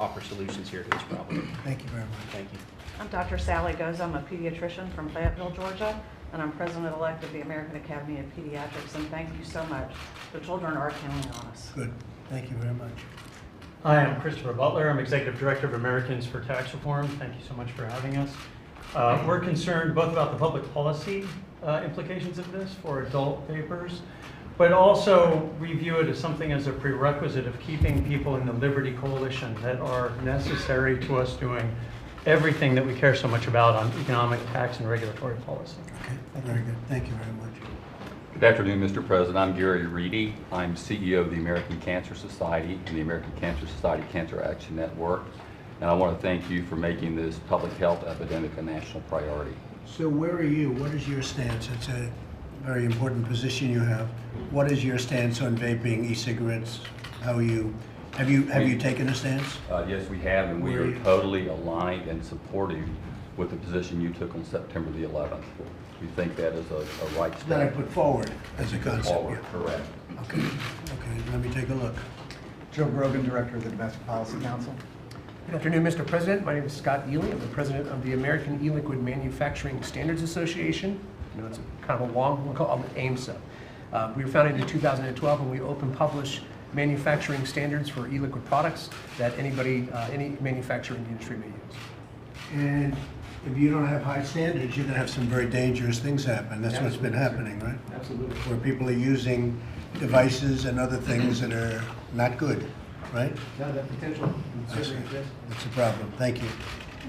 offer solutions here to this problem. Thank you very much. Thank you. I'm Dr. Sally Goza. I'm a pediatrician from Fayetteville, Georgia, and I'm president-elect of the American Academy of Pediatrics, and thank you so much. The children are counting on us. Good. Thank you very much. Hi, I'm Christopher Butler. I'm Executive Director of Americans for Tax Reform. Thank you so much for having us. We're concerned both about the public policy implications of this for adult vapers, but also we view it as something as a prerequisite of keeping people in the Liberty Coalition that are necessary to us doing everything that we care so much about on economic, tax, and regulatory policy. Okay, very good. Thank you very much. Good afternoon, Mr. President. I'm Gary Reedy. I'm CEO of the American Cancer Society and the American Cancer Society Cancer Action Network. And I want to thank you for making this public health epidemic a national priority. So where are you? What is your stance? It's a very important position you have. What is your stance on vaping, e-cigarettes? How are you? Have you taken a stance? Yes, we have, and we are totally aligned and supportive with the position you took on September the 11th. We think that is a right step. That I put forward as a concept. Forward, correct. Okay. Okay. Let me take a look. Joe Grogan, Director of the Domestic Policy Council. Good afternoon, Mr. President. My name is Scott Ely. I'm the president of the American E-Liquid Manufacturing Standards Association. You know, it's kind of a long one called AMSA. We were founded in 2012, and we open publish manufacturing standards for e-liquid products that anybody, any manufacturer in the industry may use. And if you don't have high standards, you're going to have some very dangerous things happen. That's what's been happening, right? Absolutely. Where people are using devices and other things that are not good, right? Yeah, that potential certainly exists. That's a problem. Thank you.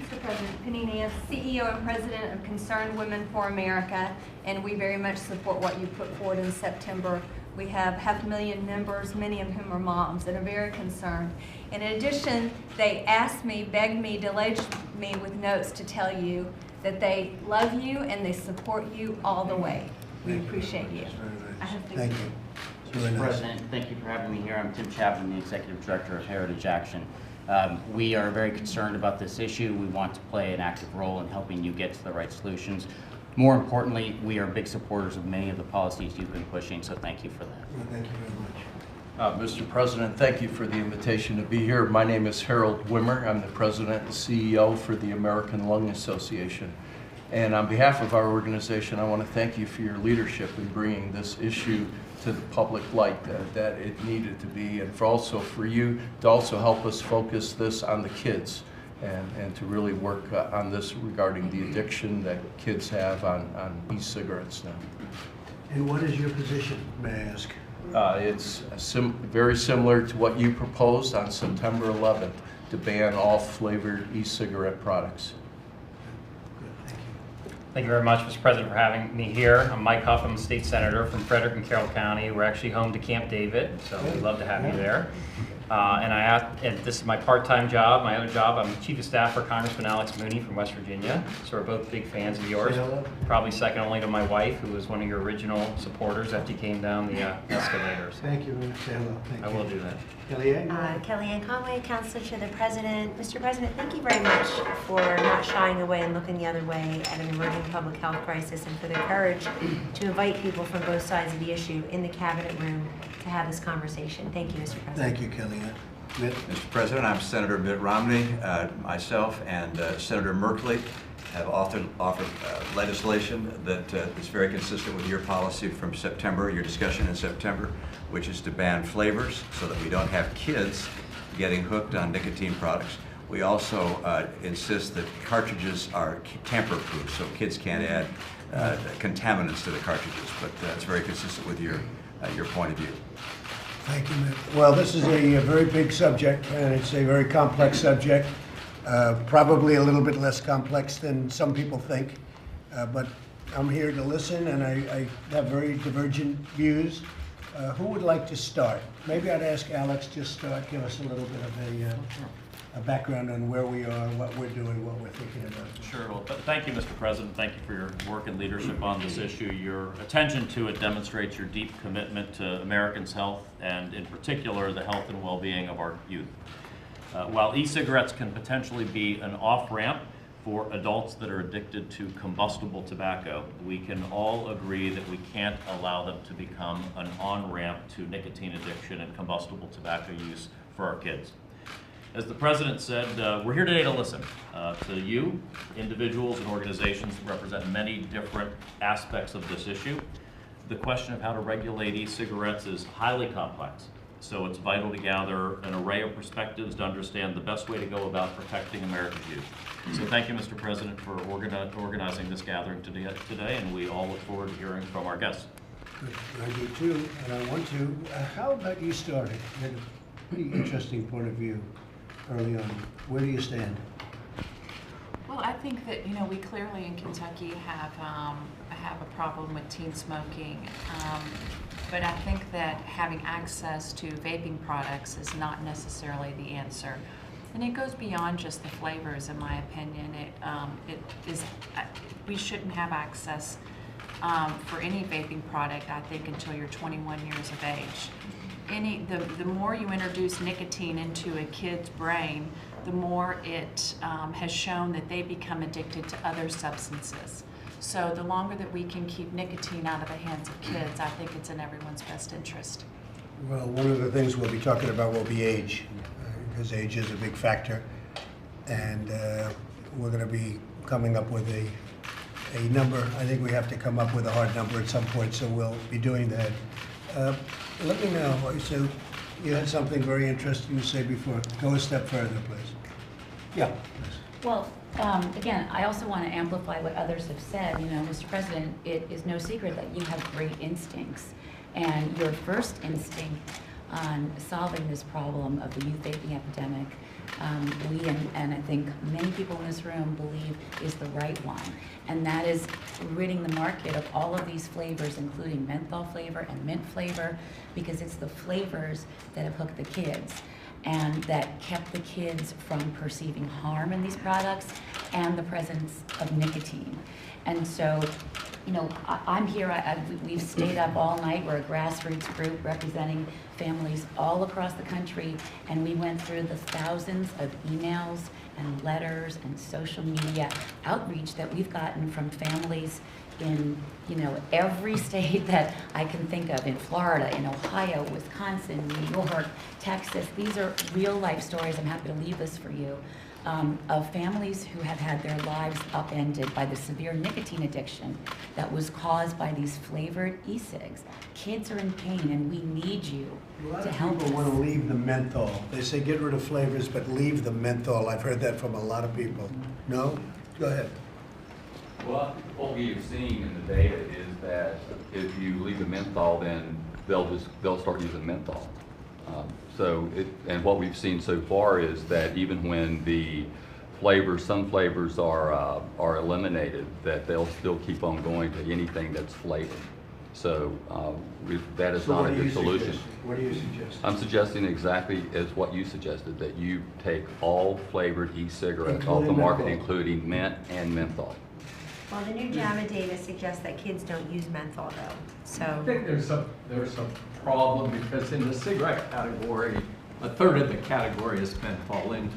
Mr. President, Penny Nance, CEO and President of Concerned Women for America, and we very much support what you put forward in September. We have 500,000 members, many of whom are moms, that are very concerned. In addition, they asked me, begged me, delayed me with notes to tell you that they love you and they support you all the way. We appreciate you. That's very I nice. have to- Thank you. It's very Mr. nice. President, thank you for having me here. I'm Tim Chapman, the Executive Director of Heritage Action. We are very concerned about this issue. We want to play an active role in helping you get to the right solutions. More importantly, we are big supporters of many of the policies you've been pushing, so thank you for that. Well, thank you very much. Mr. President, thank you for the invitation to be here. My name is Harold Wimmer. I'm the President and CEO for the American Lung Association. And on behalf of our organization, I want to thank you for your leadership in bringing this issue to the public light that it needed to be, and for you to also help us focus this on the kids and to really work on this regarding the addiction that kids have on e-cigarettes now. And what is your position, may I ask? It's very similar to what you proposed on September 11th, to ban all flavored e-cigarette products. Good, thank you. Thank you very much, Mr. President, for having me here. I'm Mike Huff. I'm a state senator from Frederick and Carroll County. We're actually home to Camp David, so we'd love to have you there. And this is my part-time job, my other job. I'm Chief of Staff for Congressman Alex Mooney from West Virginia. So we're both big fans of yours. Probably second only to my wife, who was one of your original supporters after you came down the escalators. Thank you. Say hello. Thank you. I will do that. Kellyanne? Kellyanne Conway, Counselor to the President. Mr. President, thank you very much for not shying away and looking the other way at an emerging public health crisis, and for the courage to invite people from both sides of the issue in the Cabinet room to have this conversation. Thank you, Mr. President. Thank you, Kellyanne. Mitt? Mr. President, I'm Senator Mitt Romney. Myself and Senator Merkley have offered legislation that is very consistent with your policy from September, your discussion in September, which is to ban flavors so that we don't have kids getting hooked on nicotine products. We also insist that cartridges are tamper-proof, so kids can't add contaminants to the cartridges, but it's very consistent with your point of view. Thank you, Mitt. Well, this is a very big subject, and it's a very complex subject, probably a little bit less complex than some people think, but I'm here to listen, and I have very divergent views. Who would like to start? Maybe I'd ask Alex just start, give us a little bit of a background on where we are, what we're doing, what we're thinking about. Sure. Well, thank you, Mr. President. Thank you for your work and leadership on this issue. Your attention to it demonstrates your deep commitment to Americans' health, and in particular, the health and well-being of our youth. While e-cigarettes can potentially be an off-ramp for adults that are addicted to combustible tobacco, we can all agree that we can't allow them to become an on-ramp to nicotine addiction and combustible tobacco use for our kids. As the President said, we're here today to listen to you, individuals and organizations that represent many different aspects of this issue. The question of how to regulate e-cigarettes is highly complex, so it's vital to gather an array of perspectives to understand the best way to go about protecting America's youth. So thank you, Mr. President, for organizing this gathering today, and we all look forward to hearing from our guests. Good. I do too, and I want to. How about you starting? You had a pretty interesting point of view early on. Where do you stand? Well, I think that, we clearly in Kentucky have a problem with teen smoking, but I think that having access to vaping products is not necessarily the answer. And it goes beyond just the flavors, in my opinion. We shouldn't have access for any vaping product, I think, until you're 21 years of age. The more you introduce nicotine into a kid's brain, the more it has shown that they become addicted to other substances. So the longer that we can keep nicotine out of the hands of kids, I think it's in everyone's best interest. Well, one of the things we'll be talking about will be age, because age is a big factor, and we're going to be coming up with a number. I think we have to come up with a hard number at some point, so we'll be doing that. Let me know. So you had something very interesting to say before. Go a step further, please. Yeah, please. Well, again, I also want to amplify what others have said. Mr. President, it is no secret that you have great instincts. And your first instinct on solving this problem of the youth vaping epidemic, we and I think many people in this room believe is the right one. And that is ridding the market of all of these flavors, including menthol flavor and mint flavor, because it's the flavors that have hooked the kids and that kept the kids from perceiving harm in these products and the presence of nicotine. And so, I'm here, we've stayed up all night. We're a grassroots group representing families all across the country, and we went through the thousands of emails and letters and social media outreach that we've gotten from families in, every state that I can think of, in Florida, in Ohio, Wisconsin, New York, Texas. These are real life stories. I'm happy to leave this for you. Of families who have had their lives upended by the severe nicotine addiction that was caused by these flavored e-cigs. Kids are in pain, and we need you to help us. People want to leave the menthol. They say get rid of flavors, but leave the menthol. I've heard that from a lot of people. No? Go ahead. Well, what we've seen in the data is that if you leave the menthol, then they'll start using menthol. And what we've seen so far is that even when the some flavors are eliminated, that they'll still keep on going to anything that's flavored. So that is not a good solution. What do you suggest? I'm suggesting exactly as what you suggested, that you take all flavored e-cigarettes off the market, including mint and menthol. Well, the new JAMA data suggests that kids don't use menthol though, so. I think there's a problem because in the cigarette category, a third of the category is menthol, and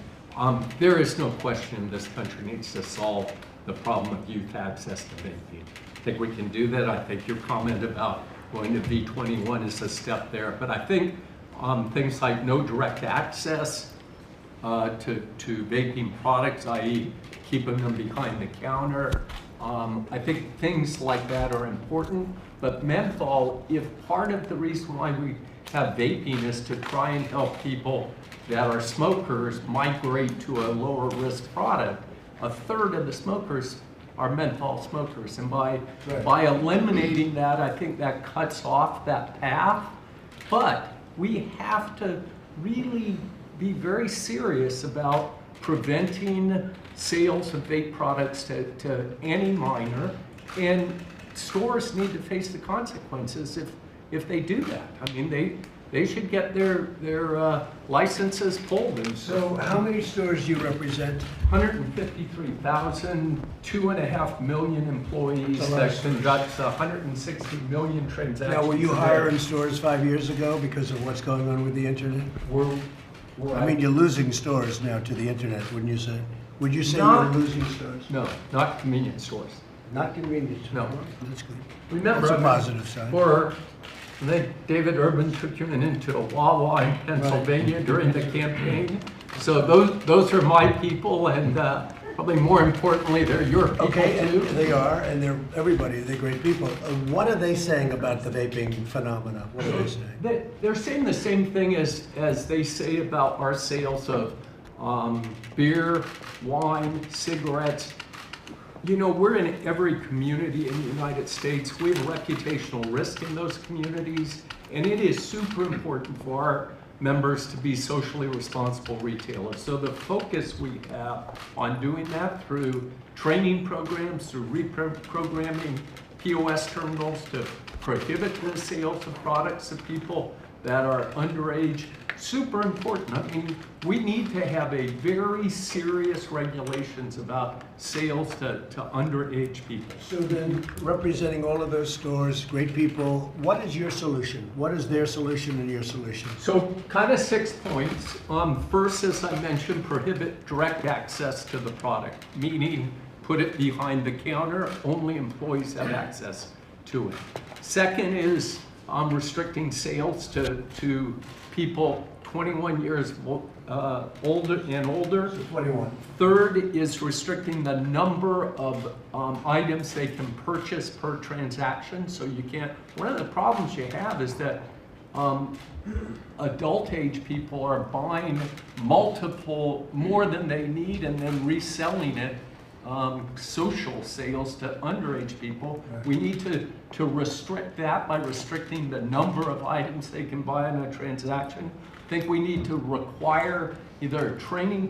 there is no question this country needs to solve the problem of youth access to vaping. I think we can do that. I think your comment about going to V21 is a step there, but I think things like no direct access to vaping products, i.e. keeping them behind the counter, I think things like that are important, but menthol, if part of the reason why we have vaping is to try and help people that are smokers migrate to a lower risk product, a third of the smokers are menthol smokers, and by eliminating that, I think that cuts off that path. But we have to really be very serious about preventing sales of vape products to any minor, and stores need to face the consequences if they do that. I mean, they should get their licenses pulled. And so how many stores do you represent? 153,000, 2.5 million employees that conducts 160 million transactions. Now, were you hiring stores 5 years ago because of what's going on with the internet? I mean, you're losing stores now to the internet, wouldn't you say? Would you say you're losing stores? No, not convenience stores. Not convenience stores? No. That's good. Remember, that's a positive sign. David Urban took you into a Wawa in Pennsylvania during the campaign. So those are my people, and probably more importantly, they're your people Okay, and too. they are, and they're everybody. They're great people. What are they saying about the vaping phenomena? What are they saying? They're saying the same thing as they say about our sales of beer, wine, cigarettes. You know, we're in every community in the United States. We have reputational risk in those communities, and it is super important for our members to be socially responsible retailers. So the focus we have on doing that through training programs, through reprogramming POS terminals to prohibit the sales of products to people that are underage, super important. I mean, we need to have a very serious regulations about sales to underage people. So then, representing all of those stores, great people, what is your solution? What is their solution and your solution? So kind of 6 points. First, as I mentioned, prohibit direct access to the product, meaning put it behind the counter, only employees have access to it. Second is restricting sales to people 21 years older and older. 21. Third is restricting the number of items they can purchase per transaction. So you can't, one of the problems you have is that adult age people are buying multiple, more than they need, and then reselling it, social sales to underage people. Right. We need to restrict that by restricting the number of items they can buy in a transaction. I think we need to require either a training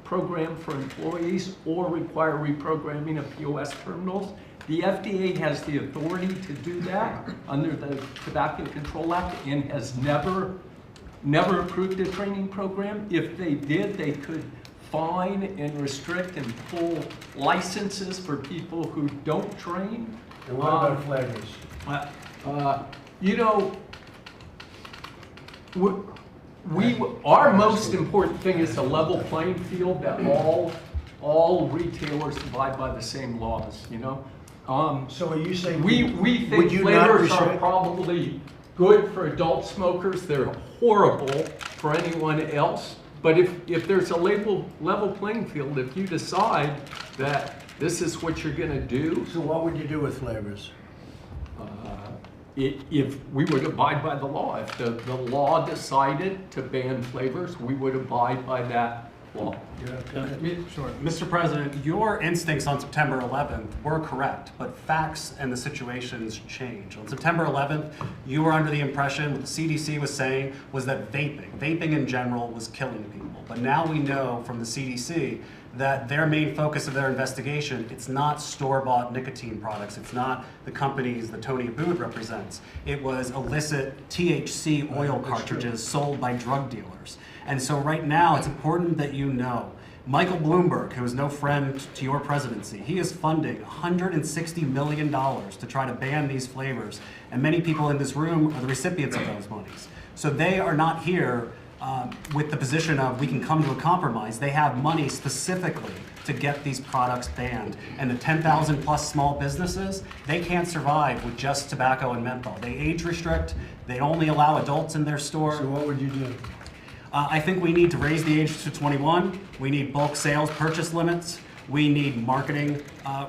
program for employees or require reprogramming of POS terminals. The FDA has the authority to do that under the Tobacco Control Act and has never approved a training program. If they did, they could fine and restrict and pull licenses for people who don't train. And what about flavors? You know, our most important thing is a level playing field, that all retailers abide by the same laws, you know? So are you saying we think flavors are probably good for adult smokers. They're horrible for anyone else. But if there's a level playing field, if you decide that this is what you're going to do. So what would you do with flavors? If we would abide by the law. If the law decided to ban flavors, we would abide by that law. Sure. Mr. President, your instincts on September 11th were correct, but facts and the situations change. On September 11th, you were under the impression what the CDC was saying was that vaping in general was killing people. But now we know from the CDC that their main focus of their investigation, it's not store-bought nicotine products. It's not the companies that Tony Abood represents. It was illicit THC oil cartridges sold by drug dealers. And so right now, it's important that you know, Michael Bloomberg, who is no friend to your presidency, he is funding $160 million to try to ban these flavors. And many people in this room are the recipients of those monies. So they are not here with the position of we can come to a compromise. They have money specifically to get these products banned. And the 10,000 plus small businesses, they can't survive with just tobacco and menthol. They age restrict, they only allow adults in their store. So what would you do? I think we need to raise the age to 21. We need bulk sales purchase limits. We need marketing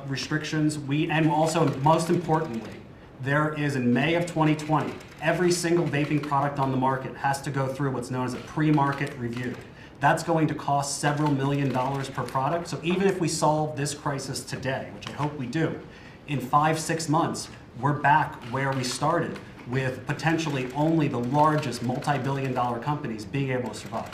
restrictions. And also, most importantly, there is in May of 2020, every single vaping product on the market has to go through what's known as a pre-market review. That's going to cost several $1 million per product. So even if we solve this crisis today, which I hope we do, in 5-6 months, we're back where we started, with potentially only the largest multi-billion-dollar companies being able to survive.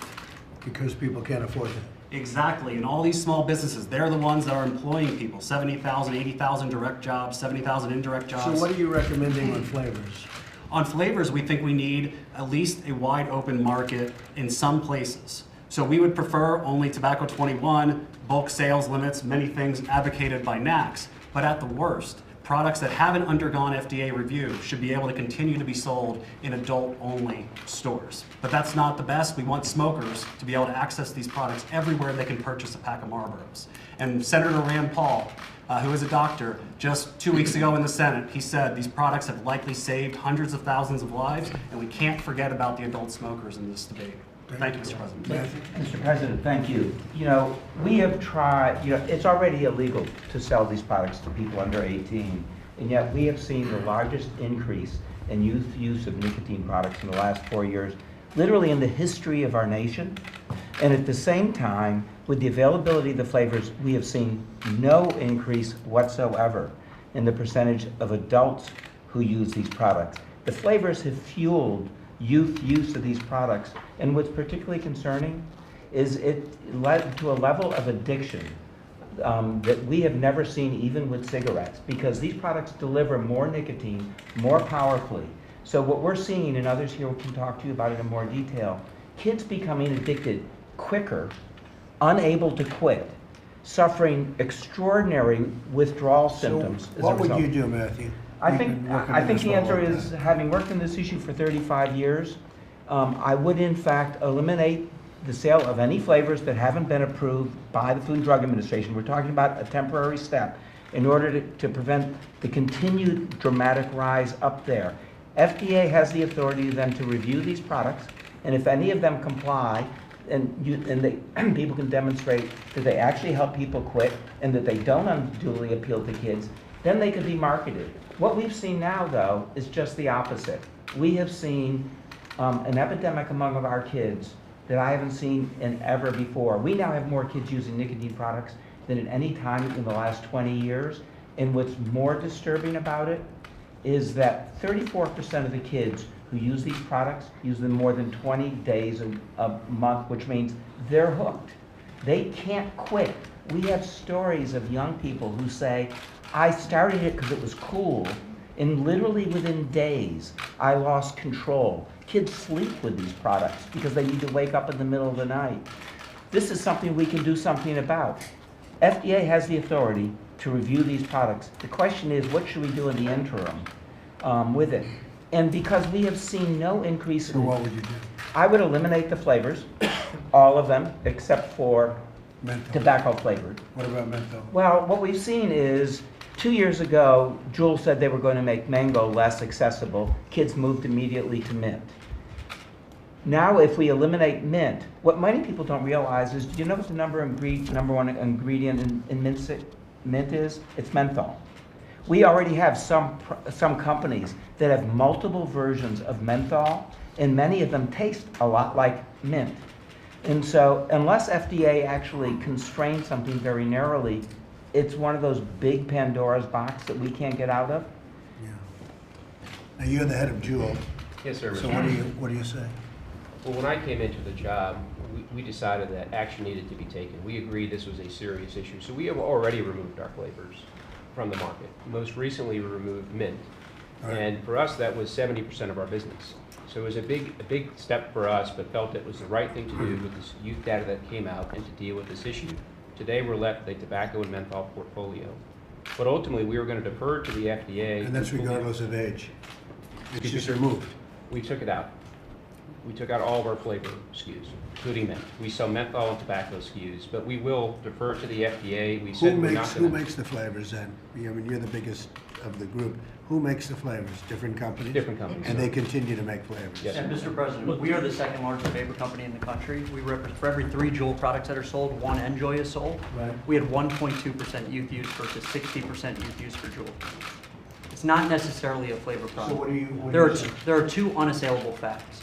Because people can't afford that. Exactly, and all these small businesses, they're the ones that are employing people. 70,000, 80,000 direct jobs, 70,000 indirect jobs. So what are you recommending on flavors? On flavors, we think we need at least a wide open market in some places. So we would prefer only tobacco 21, bulk sales limits, many things advocated by NACS. But at the worst, products that haven't undergone FDA review should be able to continue to be sold in adult-only stores. But that's not the best. We want smokers to be able to access these products everywhere they can purchase a pack of Marlboros. And Senator Rand Paul, who is a doctor, just 2 weeks ago in the Senate, he said these products have likely saved hundreds of thousands of lives, and we can't forget about the adult smokers in this debate. Thank you, Mr. President. Mr. President, thank you. You know, we have tried, it's already illegal to sell these products to people under 18, and yet we have seen the largest increase in youth use of nicotine products in the last 4 years, literally in the history of our nation. And at the same time, with the availability of the flavors, we have seen no increase whatsoever in the percentage of adults who use these products. The flavors have fueled youth use of these products, and what's particularly concerning is it led to a level of addiction that we have never seen even with cigarettes, because these products deliver more nicotine more powerfully. So what we're seeing, and others here can talk to you about it in more detail, kids becoming addicted quicker, unable to quit, suffering extraordinary withdrawal symptoms. So what would you do, Matthew? I think the answer is, having worked on this issue for 35 years, I would in fact eliminate the sale of any flavors that haven't been approved by the Food and Drug Administration. We're talking about a temporary step in order to prevent the continued dramatic rise up there. FDA has the authority then to review these products, and if any of them comply, and people can demonstrate that they actually help people quit and that they don't unduly appeal to kids, then they could be marketed. What we've seen now, though, is just the opposite. We have seen an epidemic among our kids that I haven't seen in ever before. We now have more kids using nicotine products than at any time in the last 20 years. And what's more disturbing about it is that 34% of the kids who use these products use them more than 20 days a month, which means they're hooked. They can't quit. We have stories of young people who say, I started it because it was cool, and literally within days, I lost control. Kids sleep with these products because they need to wake up in the middle of the night. This is something we can do something about. FDA has the authority to review these products. The question is, what should we do in the interim with it? And because we have seen no increase in... So what would you do? I would eliminate the flavors, all of them, except for Menthol. tobacco flavored. What about menthol? Well, what we've seen is, 2 years ago, Juul said they were going to make mango less accessible. Kids moved immediately to mint. Now, if we eliminate mint, what many people don't realize is, do you know what the number one ingredient in mint is? It's menthol. We already have some companies that have multiple versions of menthol, and many of them taste a lot like mint. And so, unless FDA actually constrains something very narrowly, it's one of those big Pandora's box that we can't get out of. Yeah. Now, you're the head of Juul. Yes, sir. So what do you say? Well, when I came into the job, we decided that action needed to be taken. We agreed this was a serious issue. So we have already removed our flavors from the market. Most recently, we removed mint. Right. And for us, that was 70% of our business. So it was a big step for us, but felt it was the right thing to do with this youth data that came out and to deal with this issue. Today, we're left with a tobacco and menthol portfolio. But ultimately, we were going to defer to the FDA. And that's regardless of age. It's just removed. We took it out. We took out all of our flavor SKUs, including mint. We sell menthol and tobacco SKUs, but we will defer to the FDA. We said Who makes the flavors then? I mean, you're the biggest of the group. Who makes the flavors? Different companies? Different companies. And they continue to make flavors? Yes. And Mr. President, we are the second largest vapor company in the country. We represent, for every 3 Juul products that are sold, 1 Enjoy is sold. Right. We had 1.2% youth use versus 60% youth use for Juul. It's not necessarily a flavor problem. So what do you There are two unassailable facts.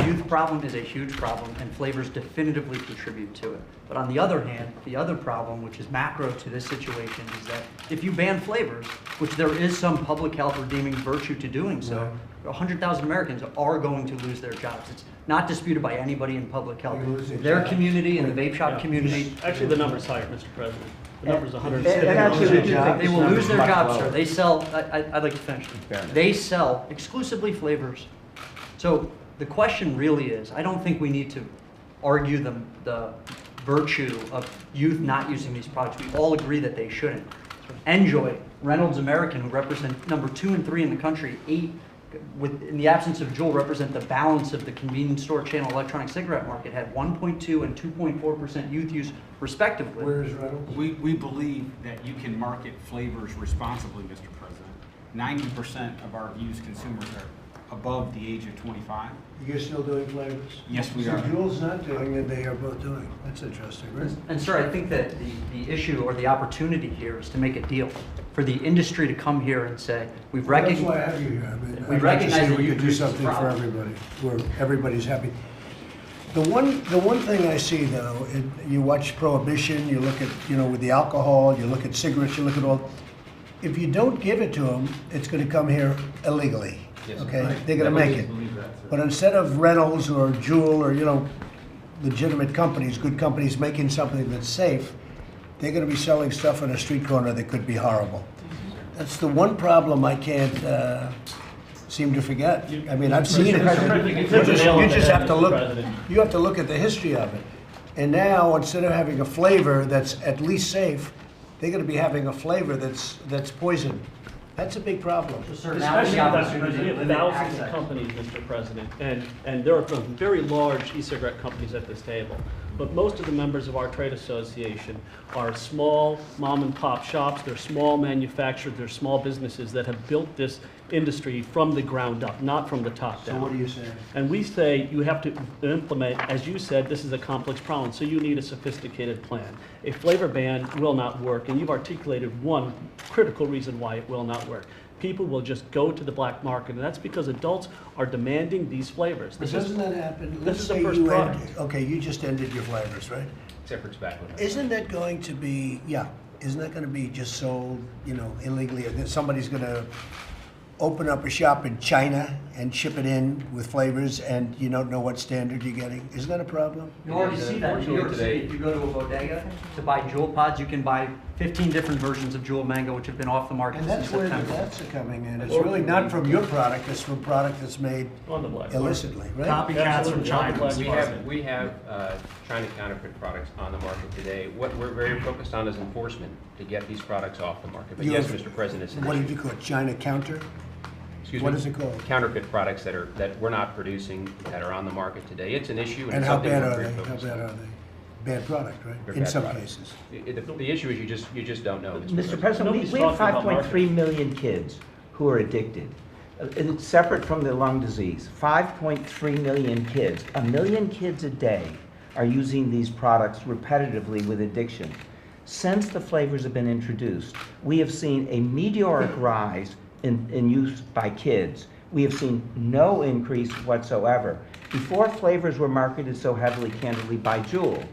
Youth problem is a huge problem, and flavors definitively contribute to it. But on the other hand, the other problem, which is macro to this situation, is that if you ban flavors, which there is some public health redeeming virtue to doing so, 100,000 Americans are going to lose their jobs. It's not disputed by anybody in public health. Their community and the vape shop community. Actually, the number's higher, Mr. President. The number's 100. They will lose their jobs, sir. They sell, I'd like to finish. They sell exclusively flavors. So the question really is, I don't think we need to argue the virtue of youth not using these products. We all agree that they shouldn't. Enjoy, Reynolds American, who represent number 2 and 3 in the country, in the absence of Juul, represent the balance of the convenience store channel electronic cigarette market, had 1.2 and 2.4% youth use respectively. Where is Reynolds? We believe that you can market flavors responsibly, Mr. President. 90% of our used consumers are above the age of 25. You're still doing flavors? Yes, we So are. Juul's not doing it, they are both doing. That's interesting, right? And sir, I think that the issue or the opportunity here is to make a deal. For the industry to come here and say, we've Well, recognized. that's why I have you here. I mean, We I'd like to recognize see that we you could do produce this something for product. everybody, where everybody's happy. The one thing I see though, you watch Prohibition, you look at, with the alcohol, you look at cigarettes, you look at all, if you don't give it to them, it's gonna come here illegally, Yes. okay? Right. They're gonna make it. But instead of Reynolds or Juul or, legitimate companies, good companies making something that's safe, they're gonna be selling stuff on a street corner that could be horrible. That's the one problem I can't seem to forget. I mean, I've seen it. You just have to look. You have to look at the history of it. And now, instead of having a flavor that's at least safe, they're going to be having a flavor that's poison. That's a big problem. Especially we have thousands of companies, Mr. President, and there are some very large e-cigarette companies at this table. But most of the members of our trade association are small mom and pop shops. They're small manufacturers. They're small businesses that have built this industry from the ground up, not from the top down. So what do you say? And we say you have to implement, as you said, this is a complex problem, so you need a sophisticated plan. A flavor ban will not work, and you've articulated one critical reason why it will not work. People will just go to the black market, and that's because adults are demanding these flavors. But doesn't that happen? This is the say first you product. okay, you just ended your flavors, right? Except for tobacco. Isn't that going to be, isn't that going to be just sold, illegally? That somebody's going to open up a shop in China and ship it in with flavors and you don't know what standard you're getting? Isn't that a problem? You already see that in New York City. If you go to a bodega to buy Juul pods, you can buy 15 different versions of Juul Mango, which have been off the market And since that's where the September. vets are coming in. It's really not from your product, it's from product that's made On the black illicitly, right? Copycats from China. We have China counterfeit products on the market today. What we're very focused on is enforcement to get these products off the market. But You yes, have- Mr. President, it's an What issue. did you call it, China counter? Excuse What me? is it called? Counterfeit products that we're not producing that are on the market today. It's an issue. And it's how something bad we're are very they? How focused bad on. are they? Bad product, right? They're In bad some products. cases. The issue is you just don't know. Mr. President, we have 5.3 million kids who are addicted. It's separate from the lung disease. 5.3 million kids, 1 million kids a day are using these products repetitively with addiction. Since the flavors have been introduced, we have seen a meteoric rise in use by kids. We have seen no increase whatsoever. Before flavors were marketed so heavily, candidly, by Juul,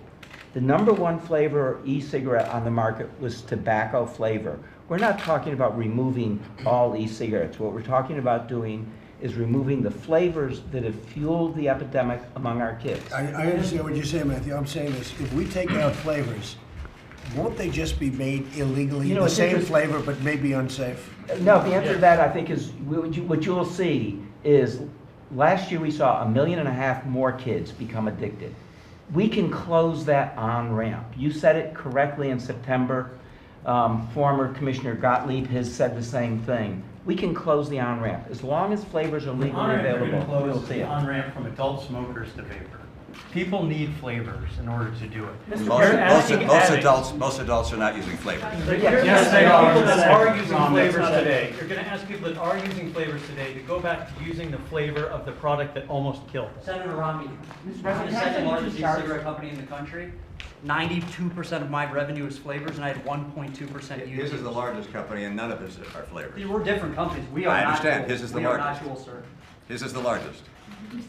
the #1 flavor e-cigarette on the market was tobacco flavor. We're not talking about removing all e-cigarettes. What we're talking about doing is removing the flavors that have fueled the epidemic among our kids. I understand what you're saying, Matthew. I'm saying this, if we take out flavors, won't they just be made illegally? The it's same interesting- flavor, but maybe unsafe? No, the answer to that, I think, is what you'll see is last year we saw 1.5 million more kids become addicted. We can close that on-ramp. You said it correctly in September. Former Commissioner Gottlieb has said the same thing. We can close the on-ramp. As long as flavors are legally available, we'll see it. On-ramp from adult smokers to vapor. People need flavors in order to do it. Most adults are not using flavors. Yes, they are. People that are using That's flavors not it. today. You're going to ask people that are using flavors today to go back to using the flavor of the product that almost killed them. Senator Romney, Mr. we're the President, second can I largest just start? e-cigarette company in the country. 92% of my revenue is flavors, and I had 1.2% His users. is the largest company, and none of his are flavors. We're different companies. We are I not understand. Juul. His is the We are largest. not Juul, sir. His is the largest.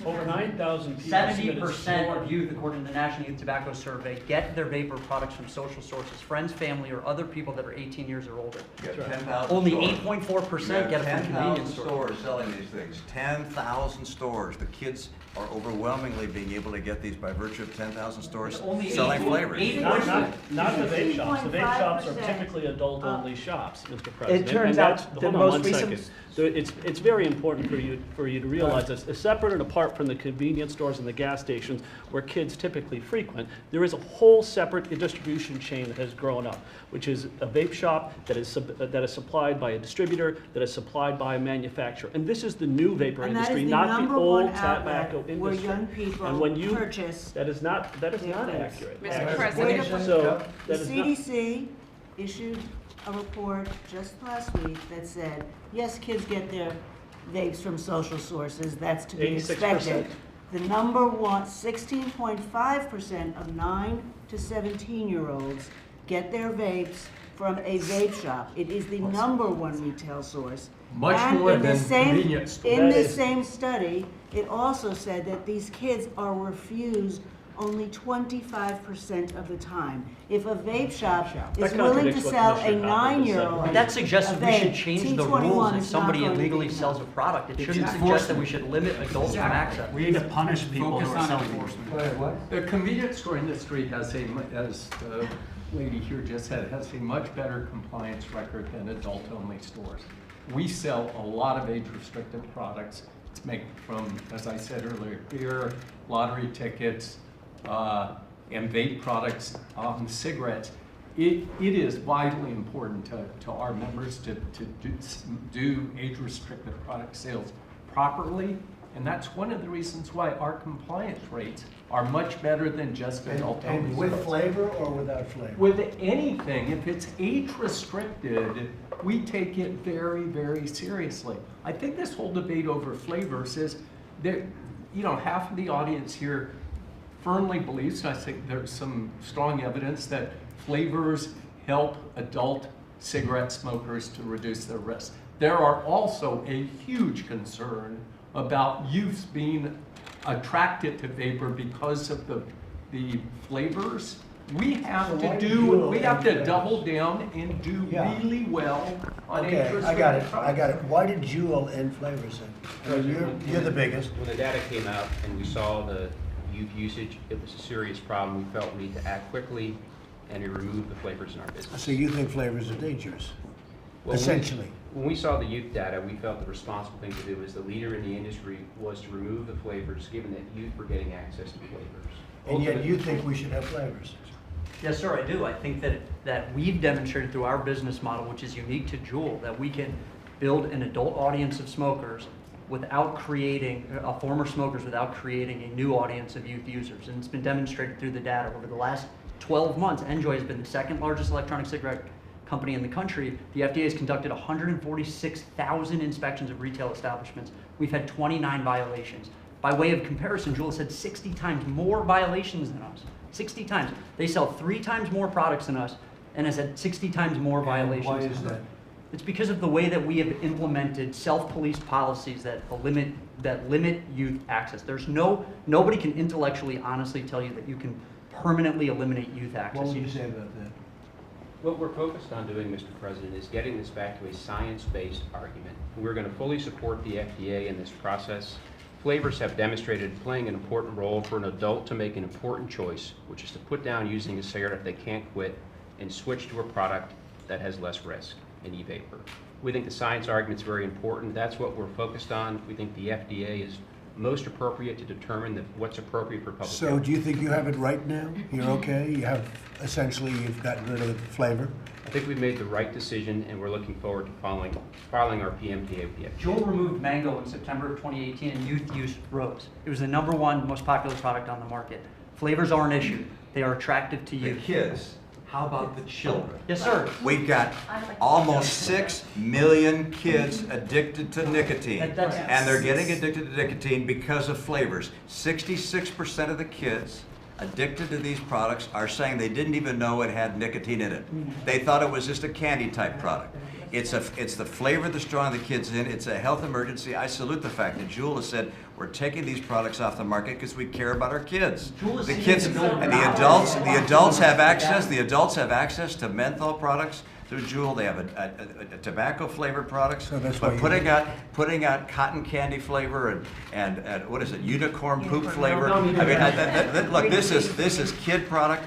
Over 9,000 people. 70% of youth, according to the National Youth Tobacco Survey, get their vapor products from social sources, friends, family, or other people that are 18 years or older. You have 10,000 Only stores. 8.4% get it from 10,000 convenience stores. stores selling these things. 10,000 stores. The kids are overwhelmingly being able to get these by virtue of 10,000 stores Only selling flavors. Not the vape shops. The vape shops are typically adult-only shops, Mr. President. turns And out that's- the hold on most one recent- second. It's very important for you to realize this. Separate and apart from the convenience stores and the gas stations where kids typically frequent, there is a whole separate distribution chain that has grown up, which is a vape shop that is supplied by a distributor, that is supplied by a manufacturer. And this is the new vapor And that industry, is the not the number old one outlet tobacco where industry. young people And when you purchase that is not their accurate. foods. Mr. President. So The that is not. CDC issued a report just last week that said, yes, kids get their vapes from social sources. That's to be 86%. expected. The number one, 16.5% of 9 to 17-year-olds get their vapes from a vape shop. It is the number one retail source. Much And more in the than same- convenience stores. In That this is- same study, it also said that these kids are refused only 25% of the time. If a vape shop is That willing to contradicts what sell a Commissioner Cochran just said. 9-year-old That suggests a we should vape, change the T21 rules if is not somebody going to illegally be sells a enough. product. It It's shouldn't suggest enforcement. that we should limit adults from access. We need to punish people Focus who are on selling. enforcement. The convenience store industry has as the lady here just said, has a much better compliance record than adult-only stores. We sell a lot of age-restricted products. It's made from, as I said earlier, beer, lottery tickets, and vape products, cigarettes. It is vitally important to our members to do age-restricted product sales properly, and that's one of the reasons why our compliance rates are much better than just adult-only. And with flavor or without flavor? With anything, if it's age-restricted, we take it very, very seriously. I think this whole debate over flavors is that, half of the audience here firmly believes, and I think there's some strong evidence that flavors help adult cigarette smokers to reduce their risk. There are also a huge concern about youth being attracted to vapor because of the flavors. We have to double down and do really well on Okay, age-restricted I got it, products. I got it. Why did Juul end flavors in? I mean, you're the biggest. When the data came out and we saw the youth usage, it was a serious problem. We felt we need to act quickly and to remove the flavors in our business. So you think flavors are dangerous? Well, Essentially. When we saw the youth data, we felt the responsible thing to do as the leader in the industry was to remove the flavors, given that youth were getting access to flavors. And yet you think we should have flavors? Yes, sir, I do. I think that we've demonstrated through our business model, which is unique to Juul, that we can build an adult audience of smokers without creating, former smokers, without creating a new audience of youth users. And it's been demonstrated through the data. Over the last 12 months, Enjoy has been the second largest electronic cigarette company in the country. The FDA has conducted 146,000 inspections of retail establishments. We've had 29 violations. By way of comparison, Juul has had 60 times more violations than us. 60 times. They sell 3 times more products than us and has had 60 times more violations. Why is that? It's because of the way that we have implemented self-police policies that limit youth access. Nobody can intellectually honestly tell you that you can permanently eliminate youth access. What would you say about that? What we're focused on doing, Mr. President, is getting this back to a science-based argument. We're going to fully support the FDA in this process. Flavors have demonstrated playing an important role for an adult to make an important choice, which is to put down using a cigarette if they can't quit and switch to a product that has less risk, an e-vapor. We think the science argument is very important. That's what we're focused on. We think the FDA is most appropriate to determine what's appropriate for public So health. do you think you have it right now? You're okay? You've gotten rid of the flavor? I think we've made the right decision, and we're looking forward to filing our PMTA with the FDA. Juul removed mango in September of 2018 and youth use rose. It was the #1 most popular product on the market. Flavors are an issue. They are attractive to The youth. kids, how about the children? Yes, sir. We've got almost 6 million kids addicted to nicotine, That's- and they're getting addicted to nicotine because of flavors. 66% of the kids addicted to these products are saying they didn't even know it had nicotine in it. They thought it was just a candy type product. It's the flavor that's drawing the kids in. It's a health emergency. I salute the fact that Juul has said we're taking these products off the market because we care about our kids. The kids and the adults have access. The adults have access to menthol products through Juul. They have a tobacco flavored products. So that's But why putting out cotton candy flavor and what is it, unicorn poop flavor? I mean, look, this is kid product.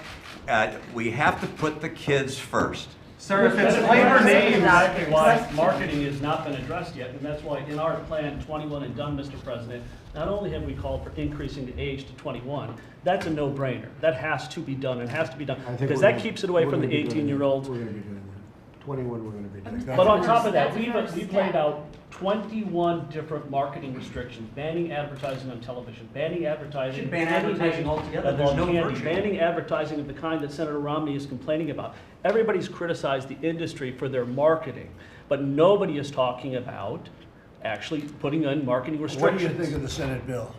We have to put the kids first. Sir, if it's flavor names, exactly why marketing has not been addressed yet, and that's why in our plan 21 and done, Mr. President, not only have we called for increasing the age to 21, that's a no-brainer. That has to be done, and has to be done, because that keeps it away from the 18-year-olds. We're going to be doing that. 21 we're going to be doing. But on top of that, we've laid out 21 different marketing restrictions, banning advertising on television, banning advertising. Should ban advertising altogether. There's no virtue. Banning advertising of the kind that Senator Romney is complaining about. Everybody's criticized the industry for their marketing, but nobody is talking about actually putting in marketing What restrictions. do you think of the Senate bill?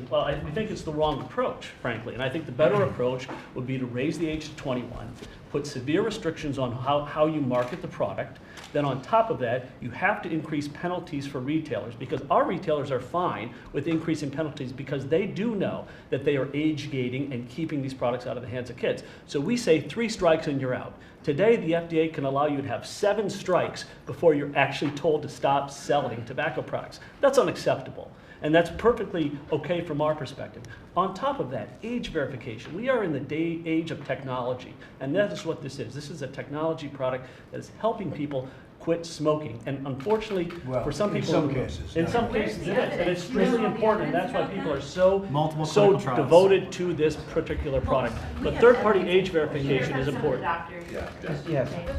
Well, I think it's the wrong approach, frankly, and I think the better approach would be to raise the age to 21, put severe restrictions on how you market the product. Then on top of that, you have to increase penalties for retailers, because our retailers are fine with increasing penalties because they do know that they are age gating and keeping these products out of the hands of kids. So we say 3 strikes and you're out. Today, the FDA can allow you to have 7 strikes before you're actually told to stop selling tobacco products. That's unacceptable. And that's perfectly okay from our perspective. On top of that, age verification. We are in the age of technology, and that is what this is. This is a technology product that is helping people quit smoking. And unfortunately, for some people, in some cases it is. And it's really important, and that's why people are so devoted to this particular product. But third-party age verification is important. Yes. I'm a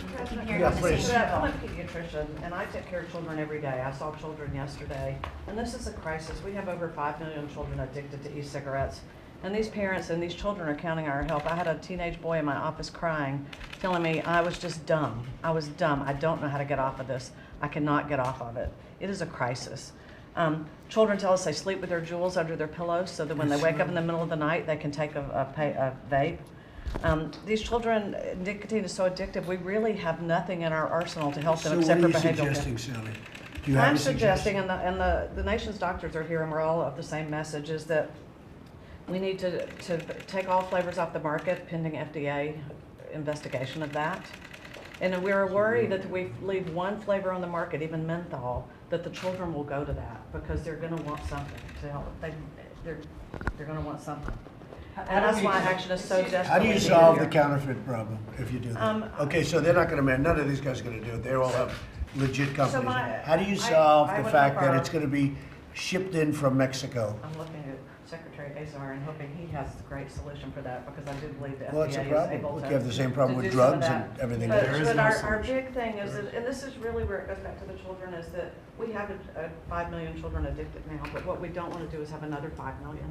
pediatrician, and I take care of children every day. I saw children yesterday, and this is a crisis. We have over 5 million children addicted to e-cigarettes, and these parents and these children are counting on our help. I had a teenage boy in my office crying, telling me I was just dumb. I was dumb. I don't know how to get off of this. I cannot get off of it. It is a crisis. Children tell us they sleep with their jewels under their pillows so that when they wake up in the middle of the night, they can take a vape. These children, nicotine is so addictive, we really have nothing in our arsenal to help them except for behavioral. So what are you suggesting, Sally? Do you have I'm a suggesting, and the nation's doctors are here and we're all of the same message, is that we need to take all flavors off the market pending FDA investigation of that. And we're worried that if we leave one flavor on the market, even menthol, that the children will go to that because they're going to want something to help. They're going to want something. And that's why action is so desperate. How do you solve the counterfeit problem if you do that? Okay, so they're not going to, none of these guys are going to do it. They all have legit companies. How do you solve the fact that it's going to be shipped in from Mexico? I'm looking at Secretary Azar and hoping he has a great solution for that, because I do believe the Well, it's a FDA is problem. able Look, to. you have the same problem to with do some of drugs that. and everything. But, There is but no our big thing is that, and this is really where it goes back to the children, is that we have 5 million children addicted now, but what we don't want to do is have another 5 million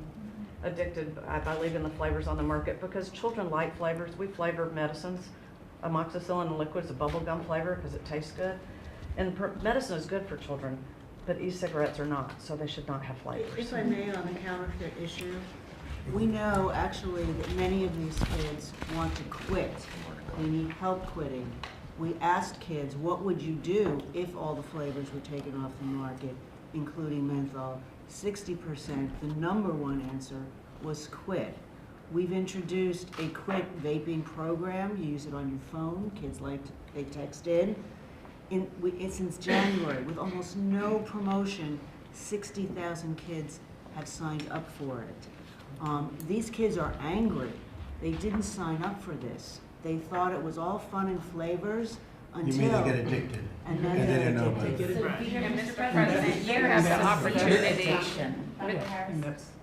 addicted by leaving the flavors on the market, because children like flavors. We flavor medicines. Amoxicillin in liquid is a bubble gum flavor because it tastes good. And medicine is good for children, but e-cigarettes are not, so they should not have flavors. If I may, on the counterfeit issue, we know actually that many of these kids want to quit. They need help quitting. We asked kids, what would you do if all the flavors were taken off the market, including menthol? 60%, the -- answer was quit. We've introduced a quit vaping program. You use it on your phone. Kids they text in. Since January, with almost no promotion, 60,000 kids have signed up for it. These kids are angry. They didn't sign up for this. They thought it was all fun and flavors until... You mean they get addicted? And then they didn't know about addicted. it. And Mr. President, you have the opportunity.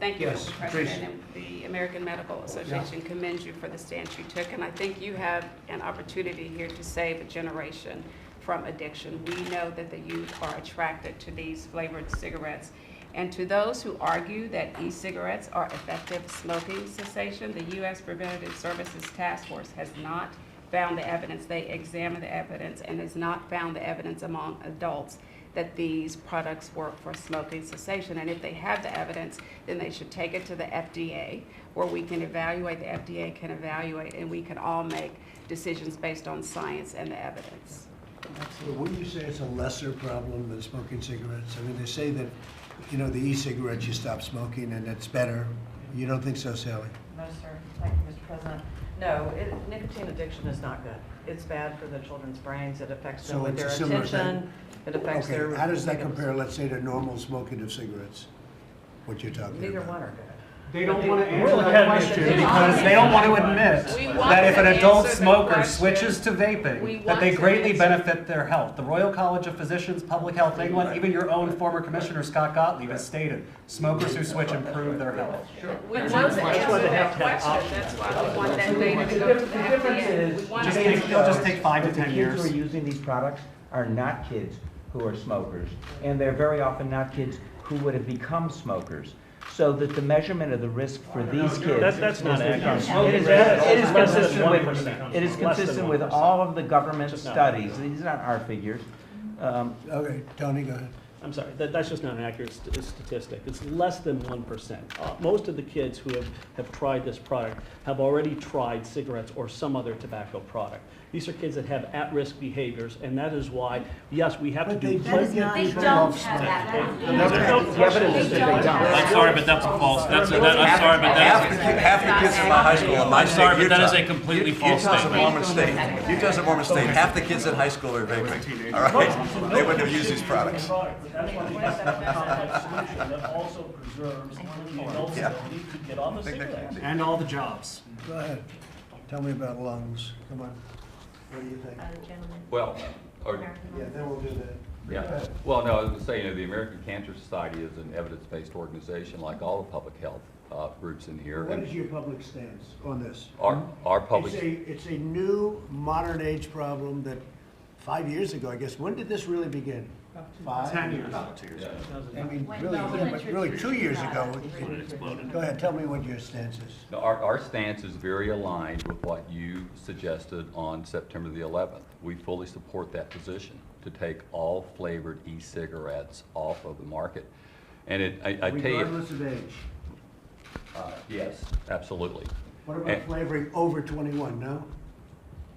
Thank you, Yes, Mr. President. And the American Medical Association commends you for the stance you took, and I think you have an opportunity here to save a generation from addiction. We know that the youth are attracted to these flavored cigarettes. And to those who argue that e-cigarettes are effective smoking cessation, the U.S. Preventative Services Task Force has not found the evidence. They examined the evidence and has not found the evidence among adults that these products work for smoking cessation. And if they have the evidence, then they should take it to the FDA, where we can evaluate, the FDA can evaluate, and we can all make decisions based on science and the evidence. Well, wouldn't you say it's a lesser problem than smoking cigarettes? I mean, they say that, the e-cigarettes, you stop smoking and it's better. You don't think so, Sally? No, sir. Thank you, Mr. President. No, nicotine addiction is not good. It's bad for the children's brains. It affects them with their attention. It affects their... How does that compare, let's say, to normal smoking of cigarettes? What you're talking about? Neither one are good. They don't want to answer that question because they don't want to admit that if an adult smoker switches to vaping, that they greatly benefit their health. The Royal College of Physicians, Public Health England, even your own former commissioner, Scott Gottlieb, has stated smokers who switch improve their health. We want to answer that question. That's why we want that data to go to the FDA. It'll just take 5 to 10 years. The kids who are using these products are not kids who are smokers, and they're very often not kids who would have become smokers. So that the measurement of the risk for these kids that's not accurate. It is consistent with all of the government studies. These aren't our figures. Okay, Tony, go ahead. I'm sorry, that's just not an accurate statistic. It's less than 1%. Most of the kids who have tried this product have already tried cigarettes or some other tobacco product. These are kids that have at-risk behaviors, and that is why, yes, we have to do. They don't have that. The evidence is that they don't. I'm sorry, but that's a false, I'm sorry, but Half the kids in my high school in my state, sorry, but Utah, that is a completely false Utah's a statement. Mormon state. Utah's a Mormon state. Half the kids in high school are vaping. All right, they wouldn't have used these products. That's why we have to have a complex solution that also preserves the adult's ability to get off of cigarettes. And all the jobs. Go ahead. Tell me about lungs. Come on. What do you think? Well, Yeah, then we'll do that. yeah. Well, no, I was going to say, you know, the American Cancer Society is an evidence-based organization like all the public health groups in here. What is your public stance on this? Our public... It's a new, modern age problem that 5 years ago, I guess, when did this really begin? 5? 10 years. I mean, really 2 years ago, it exploded. Go ahead, tell me what your stance is. No, our stance is very aligned with what you suggested on September the 11th. We fully support that position to take all flavored e-cigarettes off of the market. And I tell you... Regardless of age? Yes, absolutely. What about flavoring over 21, no?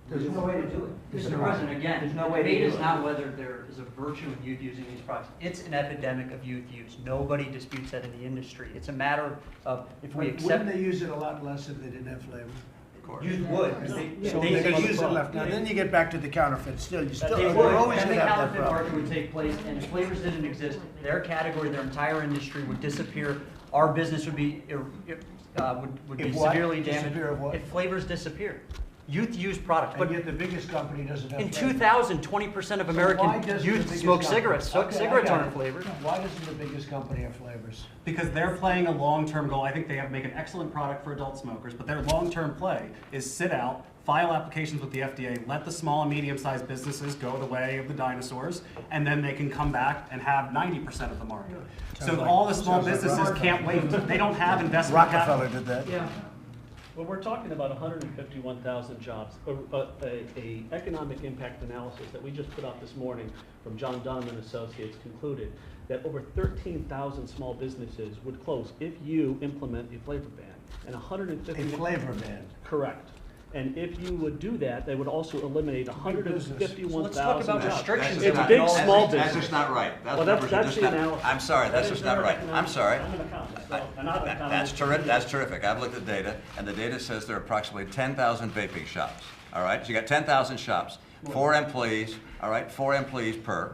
There's no way to do it. Mr. President, again, There's no the way to debate do is it. not whether there is a virtue in youth using these products. It's an epidemic of youth use. Nobody disputes that in the industry. It's a matter of if we accept. Wouldn't they use it a lot less if they didn't have flavor? Of course. Youth would. So they could use it left. Now, then you get back to the counterfeit. Still, They you're would, always and going the to have that counterfeit problem. market would take place, and if flavors didn't exist, their category, their entire industry would disappear. Our business would be would be If what? severely Disappear of damaged what? if flavors disappeared. Youth use products, But but yet the biggest company doesn't have in flavor. 2000, 20% of why American doesn't the youth biggest smoke company- cigarettes. So Okay, I cigarettes got aren't it. flavored. Why doesn't the biggest company have flavors? Because they're playing a long-term goal. I think they make an excellent product for adult smokers, but their long-term play is sit out, file applications with the FDA, let the small and medium-sized businesses go the way of the dinosaurs, and then they can come back and have 90% of the market. So all the small businesses can't wait. They don't have investment capital. Rockefeller did that. Yeah. Well, we're talking about 151,000 jobs. A economic impact analysis that we just put out this morning from John Dunham and Associates concluded that over 13,000 small businesses would close if you implement a flavor ban. And 150. A flavor ban. Correct. And if you would do that, they would also eliminate 151,000 Let's talk about jobs. restrictions. It's big small That's business. just not right. Well, that's just the not- analysis. I'm sorry, that's That is just not right. economic- I'm sorry. I'm an accountant, so I'm not an That's economist. terrific. That's terrific. I've looked at the data, and the data says there are approximately 10,000 vaping shops. All right, so you got 10,000 shops, 4 employees. All right, 4 employees per.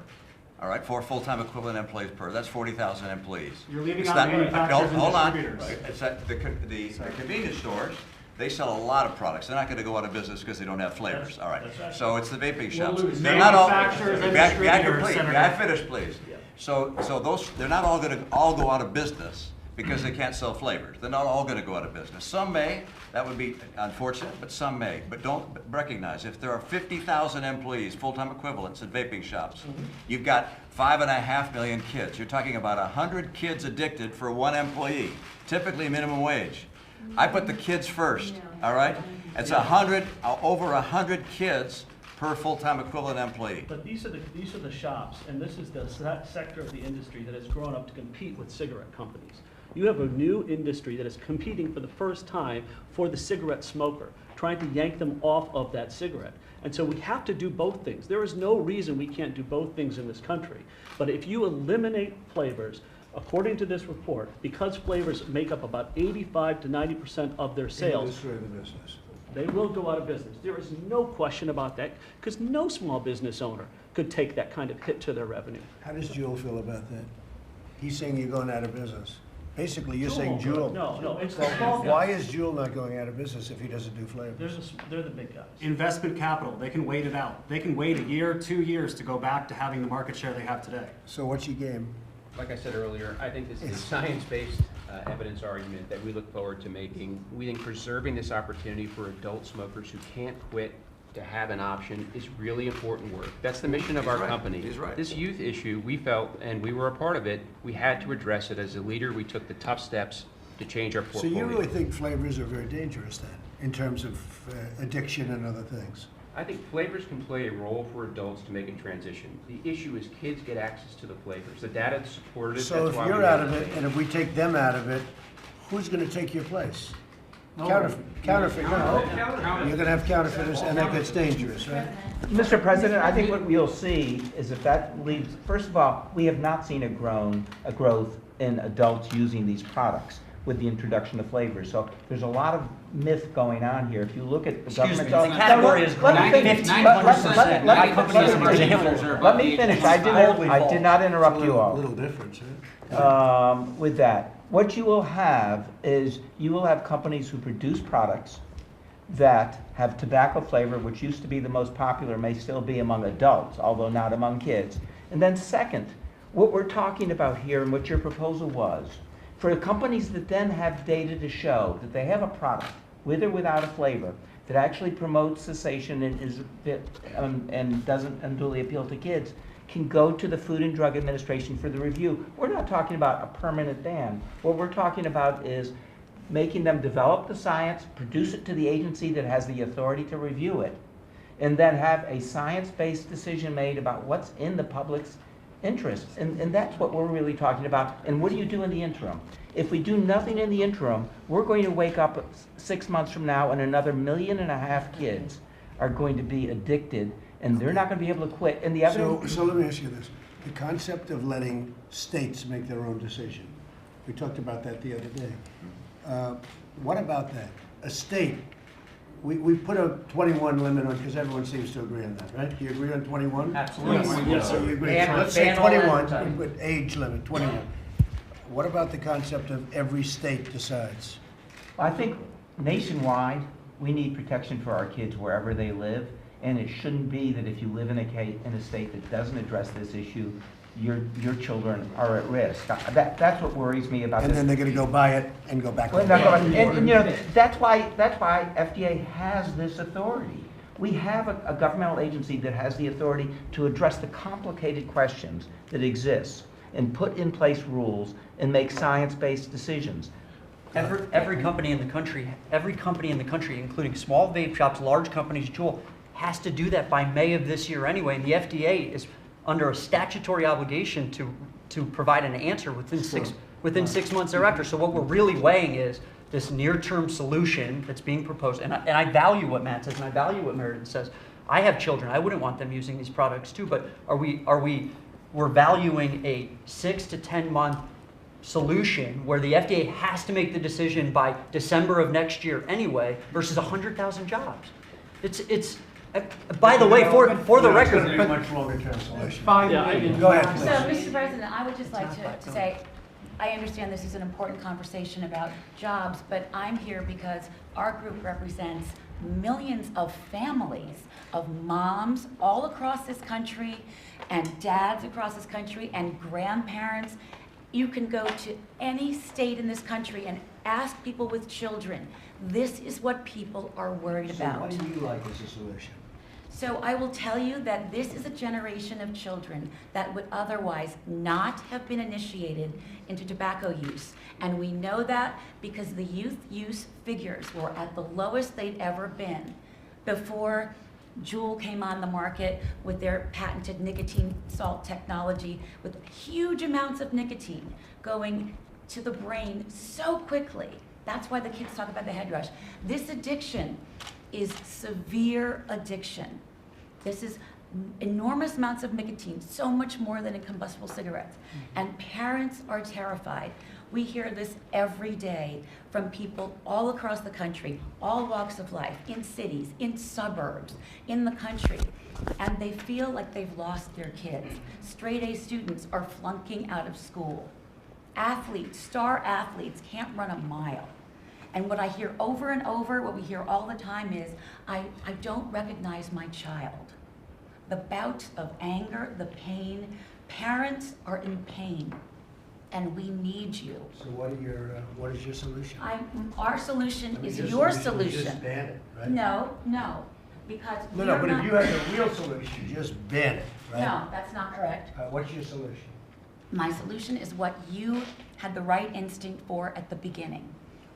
All right, 4 full-time equivalent employees per. That's 40,000 employees. You're leaving It's out not- manufacturers and hold on. distributors. It's that the convenience stores. They sell a lot of products. They're not going to go out of business because they don't have flavors. All right. So it's the vaping shops. lose They're not all. manufacturers and May I distributors, complete? Senator. May I finish, please? So those, they're not all going to all go out of business because they can't sell flavors. They're not all going to go out of business. Some may. That would be unfortunate, but some may. But don't recognize, if there are 50,000 employees, full-time equivalents at vaping shops, you've got 5.5 million kids. You're talking about 100 kids addicted for 1 employee, typically minimum wage. I put the kids first, all right? It's over 100 kids per full-time equivalent employee. But these are the shops, and this is the sector of the industry that has grown up to compete with cigarette companies. You have a new industry that is competing for the first time for the cigarette smoker, trying to yank them off of that cigarette. And so we have to do both things. There is no reason we can't do both things in this country. But if you eliminate flavors, according to this report, because flavors make up about 85 to 90% of their sales, Destroy the business. they will go out of business. There is no question about that, because no small business owner could take that kind of hit to their revenue. How does Jewel feel about that? He's saying you're going out of business. Basically, you're saying Jewel. No, it's the small guys. Why is Jewel not going out of business if he doesn't do flavors? They're the big guys. Investment capital, they can wait it out. They can wait a year, 2 years to go back to having the market share they have today. So what's your game? Like I said earlier, I think this is a science-based evidence argument that we look forward to making. We think preserving this opportunity for adult smokers who can't quit to have an option is really important work. That's the mission of our company. He's right. This youth issue, we felt, and we were a part of it, we had to address it. As a leader, we took the tough steps to change our So portfolio. you really think flavors are very dangerous then, in terms of addiction and other things? I think flavors can play a role for adults to make a transition. The issue is kids get access to the flavors. The data supported it. So That's if why you're we out made of the it, change. and if we take them out of it, who's gonna take your place? Counterfeit, no. You're gonna have counterfeiters, and that gets dangerous, right? Mr. President, I think what we'll see is if that leaves, first of all, we have not seen a growth in adults using these products with the introduction of flavors. So there's a lot of myth going on here. If you look at the Excuse me, government. the category is growing 15%. Let me finish. I did not interrupt you all. Little difference, huh? With that, what you will have is you will have companies who produce products that have tobacco flavor, which used to be the most popular, may still be among adults, although not among kids. And then second, what we're talking about here and what your proposal was, for the companies that then have data to show that they have a product, with or without a flavor, that actually promotes cessation and doesn't unduly appeal to kids, can go to the Food and Drug Administration for the review. We're not talking about a permanent ban. What we're talking about is making them develop the science, produce it to the agency that has the authority to review it, and then have a science-based decision made about what's in the public's interest. And that's what we're really talking about. And what do you do in the interim? If we do nothing in the interim, we're going to wake up 6 months from now and another 1.5 million kids are going to be addicted, and they're not going to be able to quit. And the evidence. So let me ask you this. The concept of letting states make their own decision. We talked about that the other day. What about that? A state, we put a 21 limit on, because everyone seems to agree on that, right? Do you agree on 21? Absolutely. Yes, so you agree. Ban- So let's say ban all 21, advertising. with age limit, 21. What about the concept of every state decides? I think nationwide, we need protection for our kids wherever they live, and it shouldn't be that if you live in a state that doesn't address this issue, your children are at risk. That's what worries me about And this. then they're gonna go buy it and go back. And you know, that's why FDA has this authority. We have a governmental agency that has the authority to address the complicated questions that exist and put in place rules and make science-based decisions. Every company in the country, including small vape shops, large companies, Juul, has to do that by May of this year anyway. And the FDA is under a statutory obligation to provide an answer within 6 months thereafter. So what we're really weighing is this near-term solution that's being proposed. And I value what Matt says, and I value what Meredith says. I have children. I wouldn't want them using these products too. But we're valuing a 6 to 10 month solution where the FDA has to make the decision by December of next year anyway, versus 100,000 jobs. It's by the way, for the record, It's gonna be a much longer term solution. Go ahead. Please. So, Mr. President, I would just like to say, I understand this is an important conversation about jobs, but I'm here because our group represents millions of families, of moms all across this country, and dads across this country, and grandparents. You can go to any state in this country and ask people with children. This is what people are worried about. So what do you like as a solution? So I will tell you that this is a generation of children that would otherwise not have been initiated into tobacco use. And we know that because the youth use figures were at the lowest they'd ever been before Juul came on the market with their patented nicotine salt technology with huge amounts of nicotine going to the brain so quickly. That's why the kids talk about the head rush. This addiction is severe addiction. This is enormous amounts of nicotine, so much more than in combustible cigarettes. And parents are terrified. We hear this every day from people all across the country, all walks of life, in cities, in suburbs, in the country. And they feel like they've lost their kids. Straight A students are flunking out of school. Athletes, star athletes, can't run a mile. And what I hear over and over, what we hear all the time is, I don't recognize my child. The bouts of anger, the pain, parents are in pain, and we need you. So what is your solution? Our solution is your Your solution. just ban it, right? No, because No, but if you had a real solution, just ban it, right? No, that's not correct. What's your solution? My solution is what you had the right instinct for at the beginning.